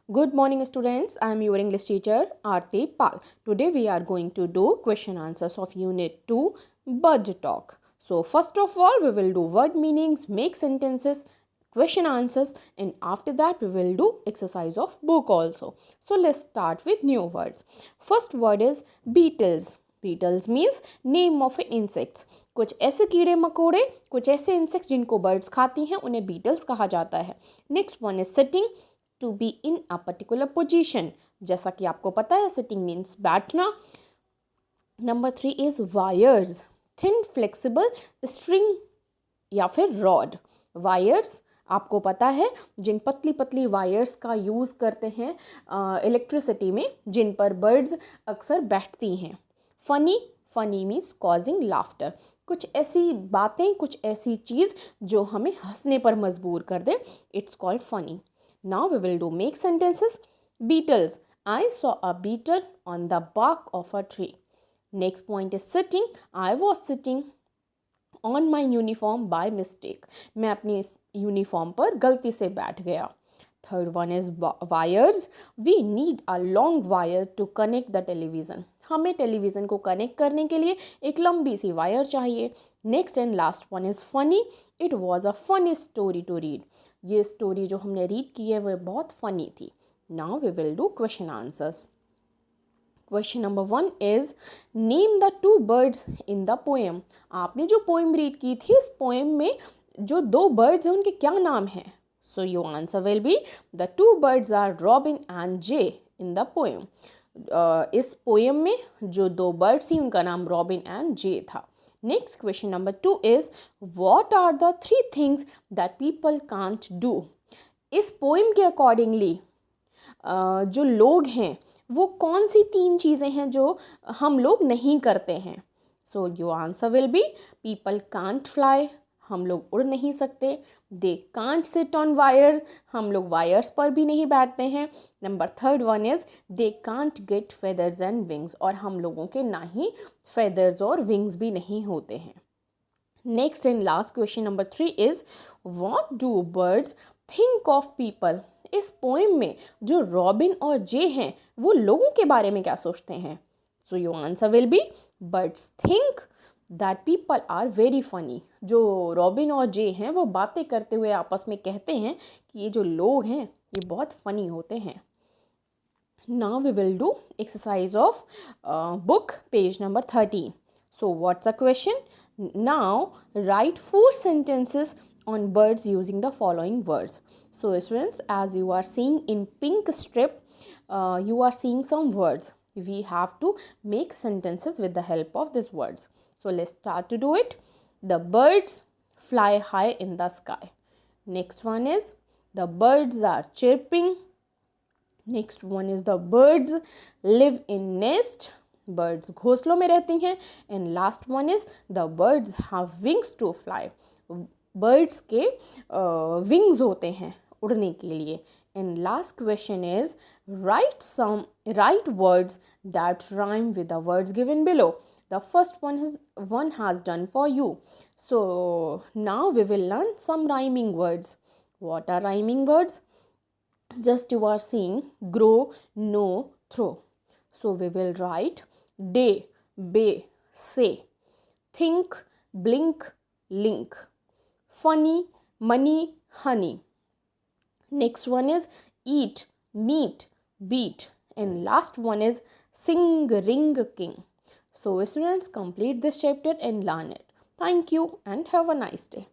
Good morning students, I am your English teacher Aarti Pal. Today we are going to do question answers of unit 2 Bird Talk. So first of all we will do word meanings, make sentences, question answers, and after that we will do exercise of book also. So let's start with new words. First word is beetles. Beetles means name of insects. कुछ ऐसे कीड़े मकोड़े, कुछ ऐसे insects जिनको birds खाती हैं उन्हें बीटल्स कहा जाता है. Next one is sitting. To be in a particular position, जैसा कि आपको पता है सिटिंग मीन्स बैठना. Number 3 is wires. Thin flexible string या फिर रॉड. वायर्स आपको पता है जिन पतली पतली वायर्स का यूज़ करते हैं इलेक्ट्रिसिटी में, जिन पर बर्ड्स अक्सर बैठती हैं. Funny. Funny means causing laughter. कुछ ऐसी बातें, कुछ ऐसी चीज़ जो हमें हंसने पर मजबूर कर दे, it's called funny. Now we will do make sentences. Beetles. I saw a beetle on the bark of a tree. Next point is sitting. I was sitting on my uniform by mistake. मैं अपनी uniform पर गलती से बैठ गया. Third one is wires. We need a long wire to connect the television. हमें television को connect करने के लिए एक लंबी सी वायर चाहिए. Next and last one is funny. It was a funny story to read. ये स्टोरी जो हमने रीड की है वह बहुत फ़नी थी. Now we will do question answers. Question number 1 is name the 2 birds in the poem. आपने जो पोएम रीड की थी उस पोएम में जो 2 बर्ड्स हैं उनके क्या नाम हैं. So your answer will be the 2 birds are robin and jay in the poem. इस पोएम में जो 2 बर्ड्स थी उनका नाम रॉबिन एंड जे था. Next question number 2 is what are the 3 things that people can't do. इस पोएम के accordingly जो लोग हैं वो कौन सी 3 चीज़ें हैं जो हम लोग नहीं करते हैं. So your answer will be people can't fly. हम लोग उड़ नहीं सकते. They can't sit on wires. हम लोग वायर्स पर भी नहीं बैठते हैं. Number 3rd one is they can't get feathers and wings. और हम लोगों के ना ही फेदर्स और विंग्स भी नहीं होते हैं. Next and last question number 3 is what do birds think of people. इस पोएम में जो रॉबिन और जे हैं वो लोगों के बारे में क्या सोचते हैं. So your answer will be birds think that people are very funny. जो रॉबिन और जे हैं वो बातें करते हुए आपस में कहते हैं कि ये जो लोग हैं ये बहुत फ़नी होते हैं. Now we will do exercise of book page number 13. So what's a question. Now write 4 sentences on birds using the following words. So students, as you are seeing in pink strip, you are seeing some words. We have to make sentences with the help of these words. So let's start to do it. The birds fly high in the sky. Next one is the birds are chirping. Next one is the birds live in nest. Birds घोंसलों में रहती हैं. And last one is the birds have wings to fly. Birds के wings होते हैं उड़ने के लिए. And last question is write words that rhyme with the words given below. The first one has done for you. So now we will learn some rhyming words. What are rhyming words? Just you are seeing grow, know, throw. So we will write day, bay, say, think, blink, link, funny, money, honey. Next one is eat, meet, beat, and last one is sing, ring, king. So students, complete this chapter and learn it. Thank you and have a nice day.